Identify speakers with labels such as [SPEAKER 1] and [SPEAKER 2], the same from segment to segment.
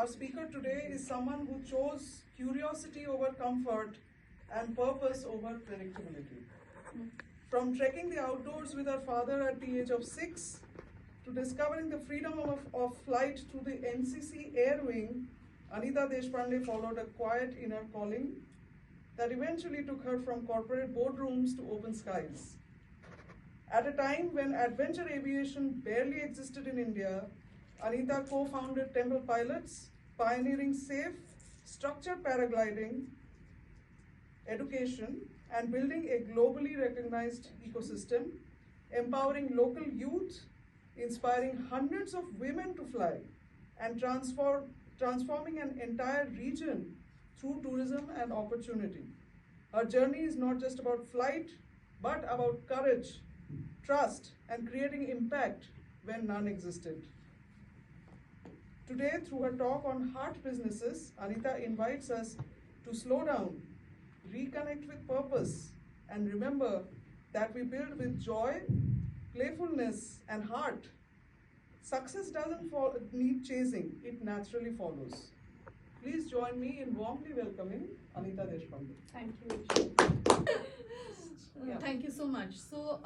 [SPEAKER 1] speaker today is someone who chose curiosity over comfort and purpose over predictability. From trekking the outdoors with her father at the age of 6 to discovering the freedom of flight through the NCC Air Wing, Anita Deshpande followed a quiet inner calling that eventually took her from corporate boardrooms to open skies. At a time when adventure aviation barely existed in India, Anita co-founded Temple Pilots, pioneering safe, structured paragliding, education, and building a globally recognized ecosystem, empowering local youth, inspiring hundreds of women to fly, and transforming an entire region through tourism and opportunity. Her journey is not just about flight, but about courage, trust, and creating impact when none existed. Today, through her talk on heart businesses, Anita invites us to slow down, reconnect with purpose, and remember that we build with joy, playfulness, and heart. Success doesn't need chasing, it naturally follows. Please join me in warmly welcoming Anita Deshpande.
[SPEAKER 2] Thank you. Thank you so much. So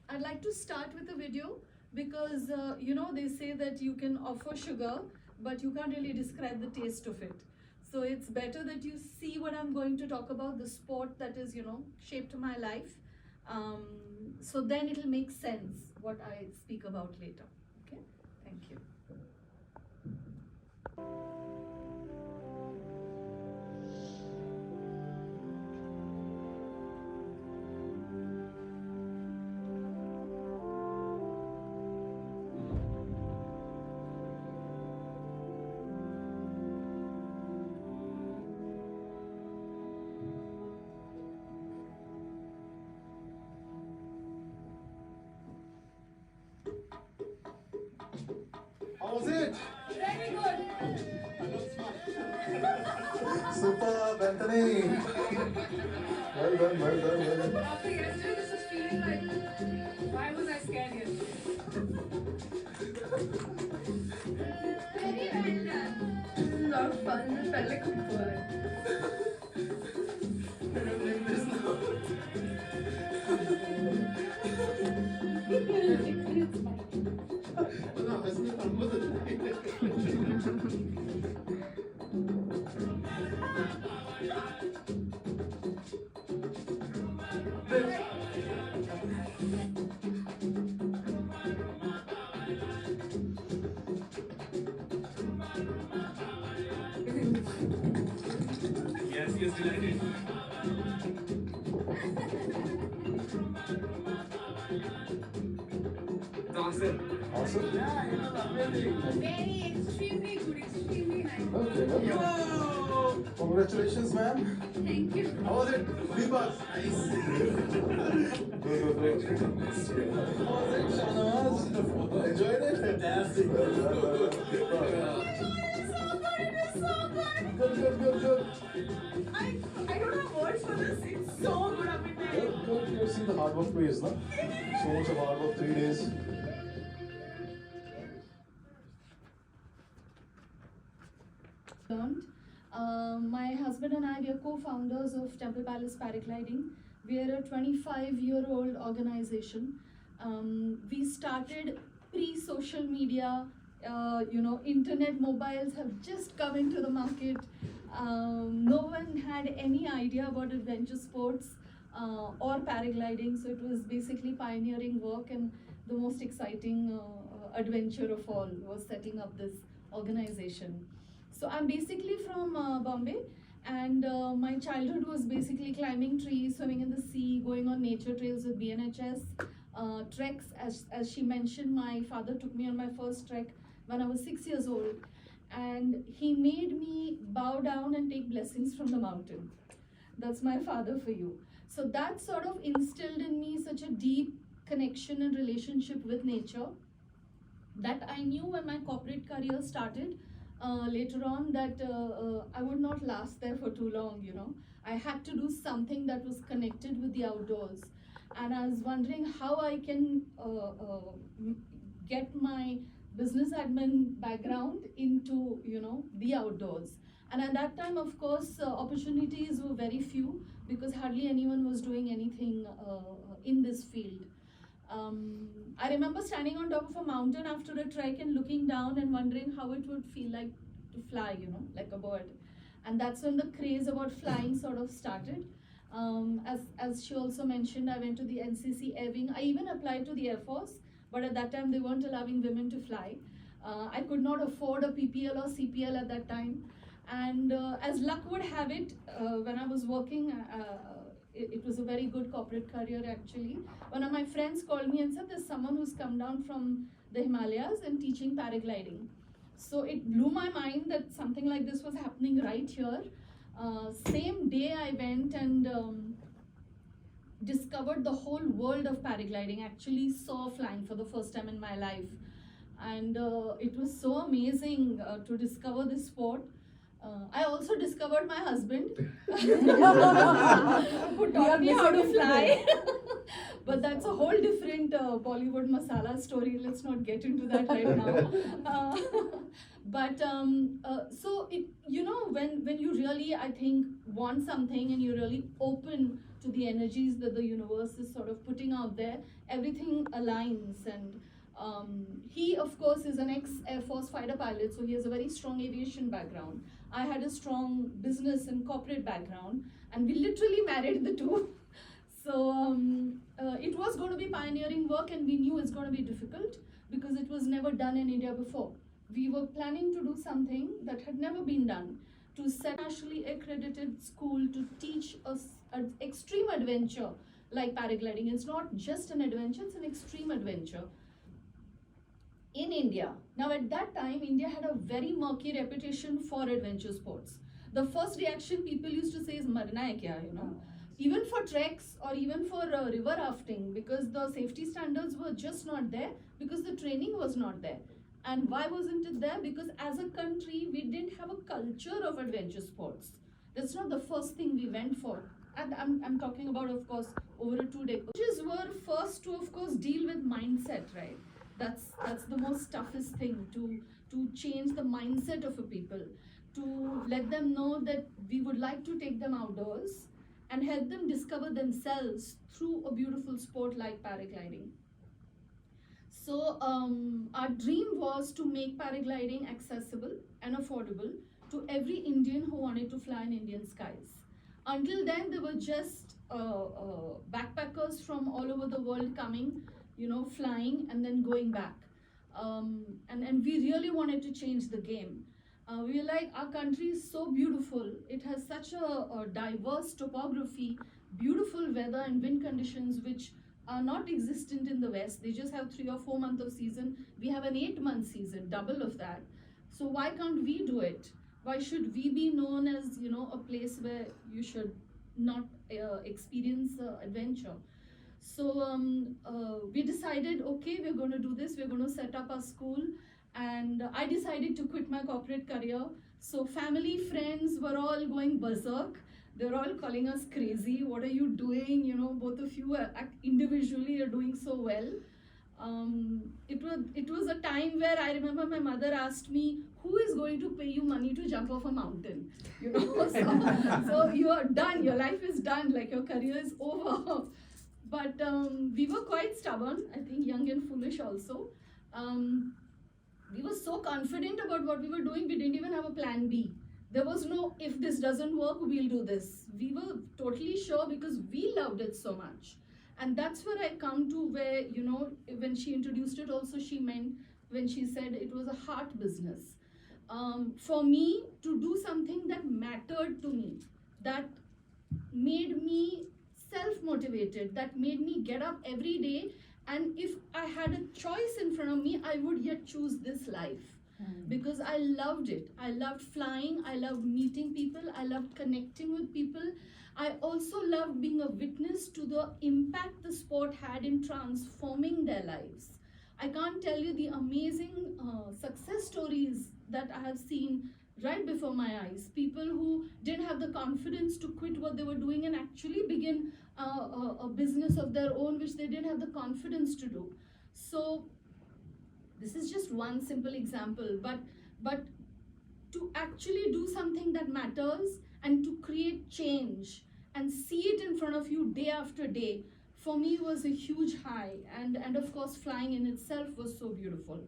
[SPEAKER 2] I'd like to start with a video because they say that you can offer sugar, but you can't really describe the taste of it. So it's better that you see what I'm going to talk about, the sport that is, shaped my life. So then it'll make sense what I speak about later. Okay? Thank you.
[SPEAKER 3] How was it?
[SPEAKER 4] Very good.
[SPEAKER 3] Superb, Anthony. Well done, well done, well done.
[SPEAKER 4] After yesterday, this is feeling like, why was I scared yesterday? Very well done. This is a lot of fun. It felt like a bird.
[SPEAKER 3] I don't believe this now.
[SPEAKER 4] It's fine.
[SPEAKER 3] No, it's not fun with it.
[SPEAKER 5] Yes, he is delighted. It's awesome.
[SPEAKER 3] Awesome.
[SPEAKER 5] Yeah, it was amazing.
[SPEAKER 4] Very, extremely good, extremely nice.
[SPEAKER 3] Okay, well done.
[SPEAKER 5] Yo!
[SPEAKER 3] Congratulations, ma'am.
[SPEAKER 4] Thank you.
[SPEAKER 3] How was it? Deepak. Nice. Good, great. How was it, Shahnaz? Enjoyed it?
[SPEAKER 5] Fantastic.
[SPEAKER 3] Well done, well done.
[SPEAKER 4] It is so good.
[SPEAKER 3] Good.
[SPEAKER 4] I don't have words for this. It's so good, Amit.
[SPEAKER 3] Good. You see the hard work pays, no? So much of hard work, 3 days.
[SPEAKER 2] Learned. My husband and I, we are co-founders of Temple Palace Paragliding. We are a 25-year-old organization. We started pre-social media. Internet mobiles have just come into the market. No one had any idea about adventure sports or paragliding, so it was basically pioneering work, and the most exciting adventure of all was setting up this organization. So I'm basically from Bombay, and my childhood was basically climbing trees, swimming in the sea, going on nature trails with BNHS, treks. As she mentioned, my father took me on my first trek when I was 6 years old, and he made me bow down and take blessings from the mountain. That's my father for you. So that sort of instilled in me such a deep connection and relationship with nature that I knew when my corporate career started later on that I would not last there for too long, I had to do something that was connected with the outdoors. And I was wondering how I can get my business admin background into, the outdoors. And at that time, of course, opportunities were very few because hardly anyone was doing anything in this field. I remember standing on top of a mountain after a trek and looking down and wondering how it would feel like to fly, like a bird. And that's when the craze about flying sort of started. As she also mentioned, I went to the NCC Air Wing. I even applied to the Air Force, but at that time they weren't allowing women to fly. I could not afford a PPL or CPL at that time. And as luck would have it, when I was working, it was a very good corporate career actually. One of my friends called me and said there's someone who's come down from the Himalayas and teaching paragliding. So it blew my mind that something like this was happening right here. Same day I went and discovered the whole world of paragliding, actually saw flying for the first time in my life. And it was so amazing to discover this sport. I also discovered my husband who taught me how to fly. But that's a whole different Bollywood masala story. Let's not get into that right now. So it, when you really, I think, want something and you're really open to the energies that the universe is sort of putting out there, everything aligns. And he, of course, is an ex-Air Force fighter pilot, so he has a very strong aviation background. I had a strong business and corporate background, and we literally married the two. So it was going to be pioneering work, and we knew it's going to be difficult because it was never done in India before. We were planning to do something that had never been done, to set a nationally accredited school to teach us an extreme adventure like paragliding. It's not just an adventure, it's an extreme adventure in India. Now at that time, India had a very murky reputation for adventure sports. The first reaction people used to say is marna hai kya, even for treks or even for river rafting, because the safety standards were just not there, because the training was not there. And why wasn't it there? Because as a country, we didn't have a culture of adventure sports. That's not the first thing we went for. And I'm talking about, of course, over a 2 decades. Coaches were first to, of course, deal with mindset, right? That's the most toughest thing, to change the mindset of a people, to let them know that we would like to take them outdoors and help them discover themselves through a beautiful sport like paragliding. So our dream was to make paragliding accessible and affordable to every Indian who wanted to fly in Indian skies. Until then, there were just backpackers from all over the world coming, flying and then going back. And we really wanted to change the game. We were like, our country is so beautiful. It has such a diverse topography, beautiful weather and wind conditions, which are not existent in the West. They just have 3 or 4 months of season. We have an 8-month season, double of that. So why can't we do it? Why should we be known as, a place where you should not experience adventure? So we decided, okay, we're going to do this. We're going to set up our school. And I decided to quit my corporate career. So family, friends were all going berserk. They were all calling us crazy. What are you doing? Both of you individually are doing so well. It was a time where I remember my mother asked me, who is going to pay you money to jump off a mountain? So you are done. Your life is done. Like, your career is over. But we were quite stubborn. I think young and foolish also. We were so confident about what we were doing, we didn't even have a plan B. There was no, if this doesn't work, we'll do this. We were totally sure because we loved it so much. And that's where I come to where, when she introduced it also, she meant when she said it was a heart business. For me to do something that mattered to me, that made me self-motivated, that made me get up every day. And if I had a choice in front of me, I would yet choose this life. Because I loved it. I loved flying. I loved meeting people. I loved connecting with people. I also loved being a witness to the impact the sport had in transforming their lives. I can't tell you the amazing success stories that I have seen right before my eyes. People who didn't have the confidence to quit what they were doing and actually begin a business of their own, which they didn't have the confidence to do. So This is just one simple example, but to actually do something that matters and to create change and see it in front of you day after day, for me was a huge high. And of course, flying in itself was so beautiful.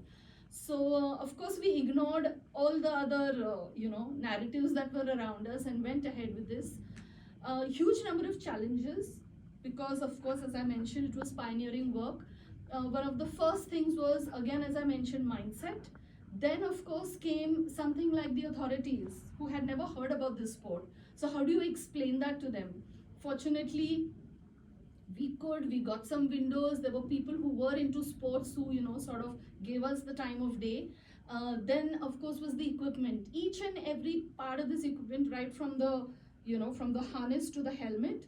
[SPEAKER 2] So of course, we ignored all the other narratives that were around us and went ahead with this. Huge number of challenges, because of course, as I mentioned, it was pioneering work. One of the first things was, again, as I mentioned, mindset. Then of course came something like the authorities who had never heard about this sport. So how do you explain that to them? Fortunately, we got some windows. There were people who were into sports who sort of gave us the time of day. Then of course was the equipment. Each and every part of this equipment, right from the from the harness to the helmet,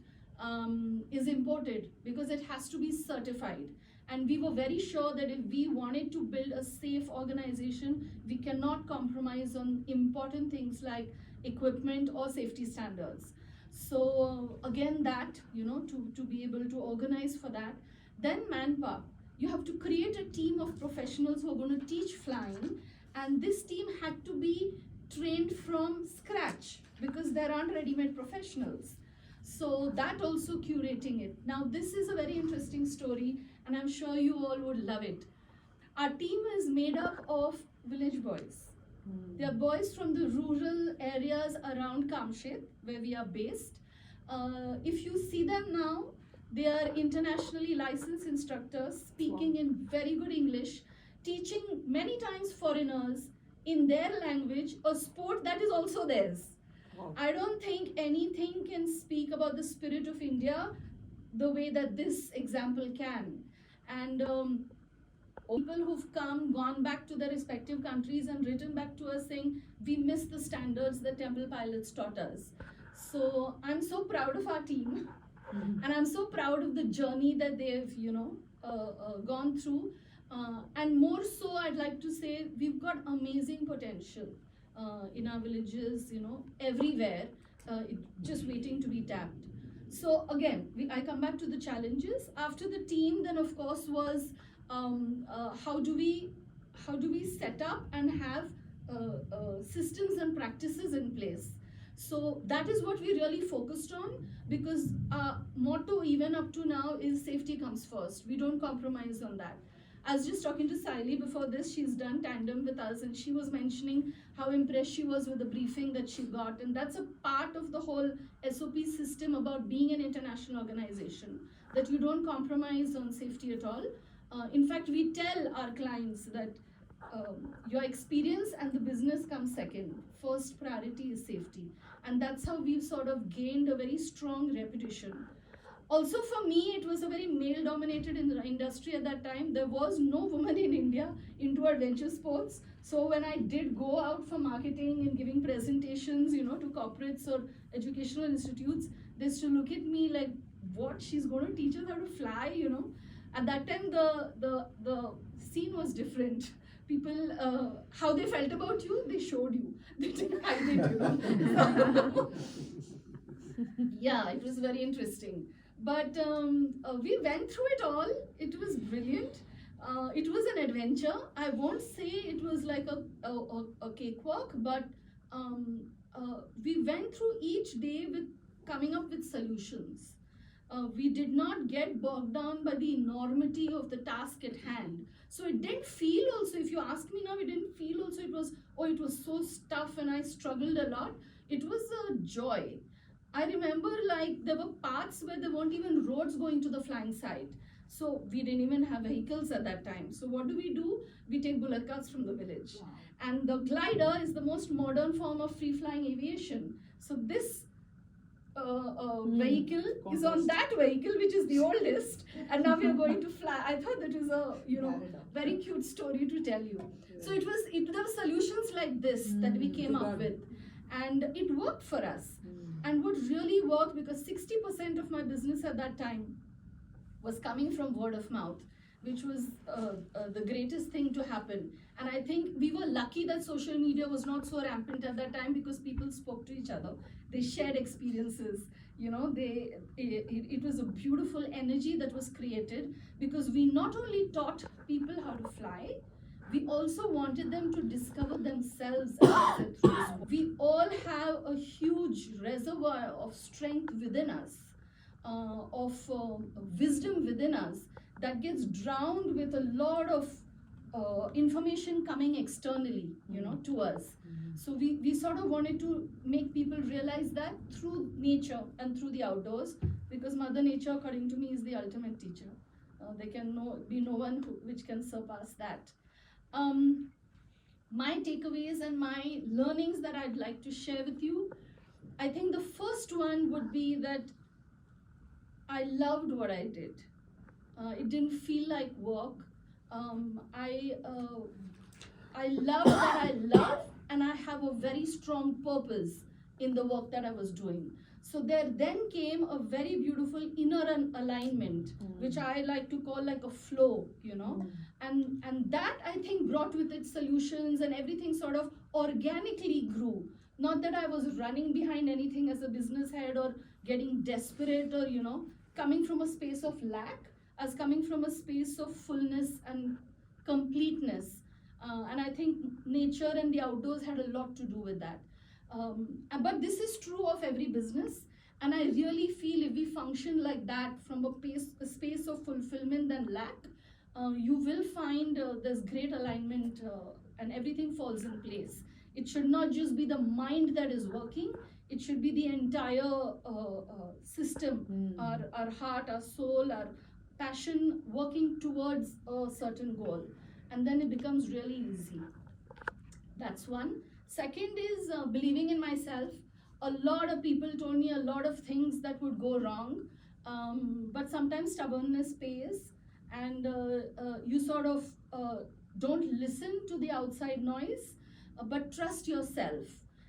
[SPEAKER 2] is imported because it has to be certified. And we were very sure that if we wanted to build a safe organization, we cannot compromise on important things like equipment or safety standards. So again, that, to be able to organize for that. Then manpower. You have to create a team of professionals who are going to teach flying. And this team had to be trained from scratch because there aren't ready-made professionals. So that also curating it. Now this is a very interesting story, and I'm sure you all would love it. Our team is made up of village boys. They are boys from the rural areas around Kamshet, where we are based. If you see them now, they are internationally licensed instructors, speaking in very good English, teaching many times foreigners in their language, a sport that is also theirs. Wow. I don't think anything can speak about the spirit of India the way that this example can. And people who've gone back to their respective countries and written back to us saying, we miss the standards that Temple Pilots taught us. So I'm so proud of our team. And I'm so proud of the journey that they've, gone through. And more so, I'd like to say, we've got amazing potential in our villages, everywhere, just waiting to be tapped. So again, I come back to the challenges. After the team, then of course was how do we set up and have systems and practices in place. So that is what we really focused on, because our motto even up to now is safety comes first. We don't compromise on that. I was just talking to Saili before this. She's done tandem with us, and she was mentioning how impressed she was with the briefing that she got. And that's a part of the whole SOP system about being an international organization, that you don't compromise on safety at all. In fact, we tell our clients that your experience and the business comes second. First priority is safety. And that's how we've sort of gained a very strong reputation. Also for me, it was a very male-dominated industry at that time. There was no woman in India into adventure sports. So when I did go out for marketing and giving presentations, to corporates or educational institutes, they used to look at me like, what, she's going to teach us how to fly, At that time, the scene was different. People, how they felt about you, they showed you. They didn't hide it, Yeah, it was very interesting. But we went through it all. It was brilliant. It was an adventure. I won't say it was like a cakewalk, but we went through each day with coming up with solutions. We did not get bogged down by the enormity of the task at hand. So it didn't feel also, if you ask me now, it didn't feel also it was so tough and I struggled a lot. It was a joy. I remember like there were parts where there weren't even roads going to the flying site. So we didn't even have vehicles at that time. So what do? We take bullock carts from the village. Wow. And the glider is the most modern form of free flying aviation. So this vehicle is on that vehicle, which is the oldest, and now we are going to fly. I thought that is a very cute story to tell you. So there were solutions like this that we came up with, and it worked for us. And what really worked, because 60% of my business at that time was coming from word of mouth, which was the greatest thing to happen. And I think we were lucky that social media was not so rampant at that time, because people spoke to each other. They shared experiences. It was a beautiful energy that was created, because we not only taught people how to fly, we also wanted them to discover themselves as they through sport. We all have a huge reservoir of strength within us, of wisdom within us that gets drowned with a lot of information coming externally, to us. So we sort of wanted to make people realize that through nature and through the outdoors, because Mother Nature, according to me, is the ultimate teacher. There can be no one which can surpass that. My takeaways and my learnings that I'd like to share with you, I think the first one would be that I loved what I did. It didn't feel like work. I love that I love, and I have a very strong purpose in the work that I was doing. So there then came a very beautiful inner alignment, which I like to call like a flow, and that I think brought with it solutions, and everything sort of organically grew. Not that I was running behind anything as a business head or getting desperate or, coming from a space of lack, as coming from a space of fullness and completeness. And I think nature and the outdoors had a lot to do with that. But this is true of every business, and I really feel if we function like that from a space of fulfillment and lack, you will find there's great alignment and everything falls in place. It should not just be the mind that is working, it should be the entire system, our heart, our soul, our passion working towards a certain goal, and then it becomes really easy. That's one. Second is believing in myself. A lot of people told me a lot of things that would go wrong, but sometimes stubbornness pays, and you sort of don't listen to the outside noise, but trust yourself.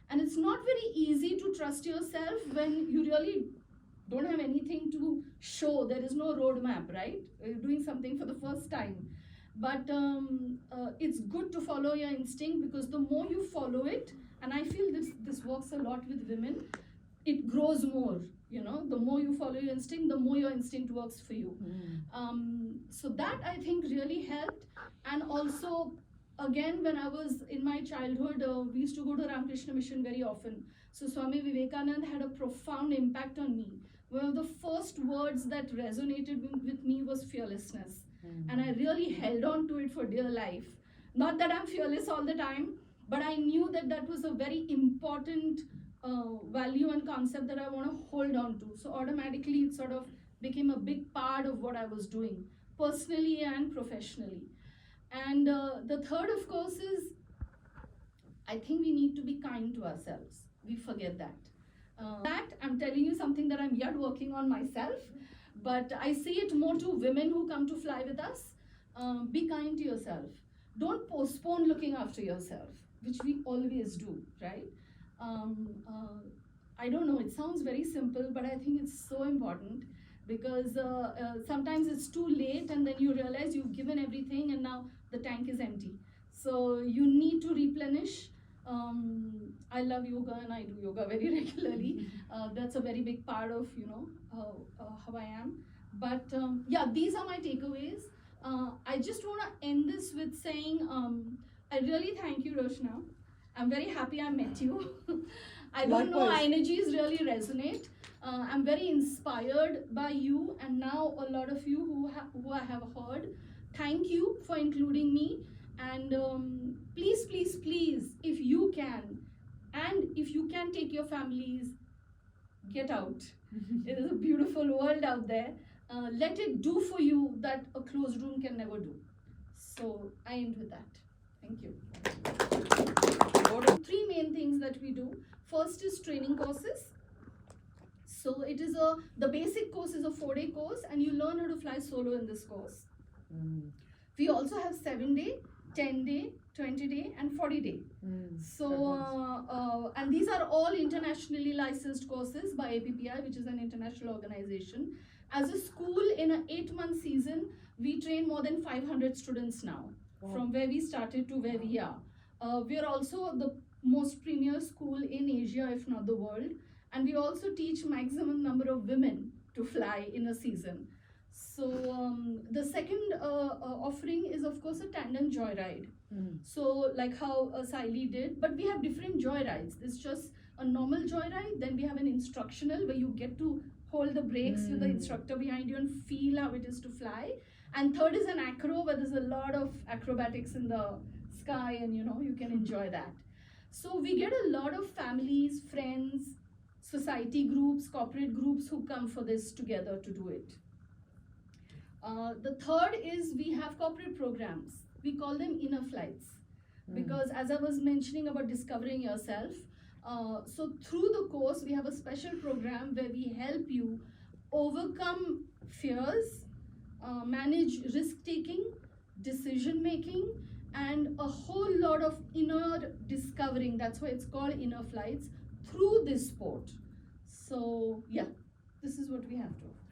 [SPEAKER 2] And it's not very easy to trust yourself when you really don't have anything to show. There is no roadmap, right? You're doing something for the first time. But it's good to follow your instinct, because the more you follow it, and I feel this works a lot with women, it grows more. The more you follow your instinct, the more your instinct works for you. So that I think really helped. And also, again, when I was in my childhood, we used to go to Ramakrishna Mission very often. So Swami Vivekananda had a profound impact on me. One of the first words that resonated with me was fearlessness. And I really held on to it for dear life. Not that I'm fearless all the time, but I knew that that was a very important value and concept that I want to hold on to. So automatically it sort of became a big part of what I was doing, personally and professionally. And the third, of course, is I think we need to be kind to ourselves. We forget that. That I'm telling you something that I'm yet working on myself, but I say it more to women who come to fly with us. Be kind to yourself. Don't postpone looking after yourself, which we always do, right? I don't know, it sounds very simple, but I think it's so important, because sometimes it's too late and then you realize you've given everything and now the tank is empty. So you need to replenish. I love yoga and I do yoga very regularly. That's a very big part of, how I am. But yeah, these are my takeaways. I just want to end this with saying, I really thank you, Roshna. I'm very happy I met you. I don't know, our energies really resonate. I'm very inspired by you, and now a lot of you who I have heard. Thank you for including me, and please, please, please, if you can, and if you can take your families, get out. It is a beautiful world out there. Let it do for you that a closed room can never do. So I end with that. Thank you. Three main things that we do. First is training courses. So it is the basic course is a 4-day course, and you learn how to fly solo in this course. We also have 7-day, 10-day, 20-day, and 40-day. So, and these are all internationally licensed courses by APPI, which is an international organization. As a school, in an 8-month season, we train more than 500 students now, from where we started to where we are. We are also the most premier school in Asia, if not the world. And we also teach maximum number of women to fly in a season. So the second offering is of course a tandem joyride. So like how Saili did, but we have different joyrides. It's just a normal joyride, then we have an instructional where you get to hold the brakes with the instructor behind you and feel how it is to fly. And third is an acro where there's a lot of acrobatics in the sky and you can enjoy that. So we get a lot of families, friends, society groups, corporate groups who come for this together to do it. The third is we have corporate programs. We call them inner flights because as I was mentioning about discovering yourself, so through the course we have a special program where we help you overcome fears, manage risk taking, decision making, and a whole lot of inner discovering. That's why it's called inner flights through this sport. So yeah, this is what we have to.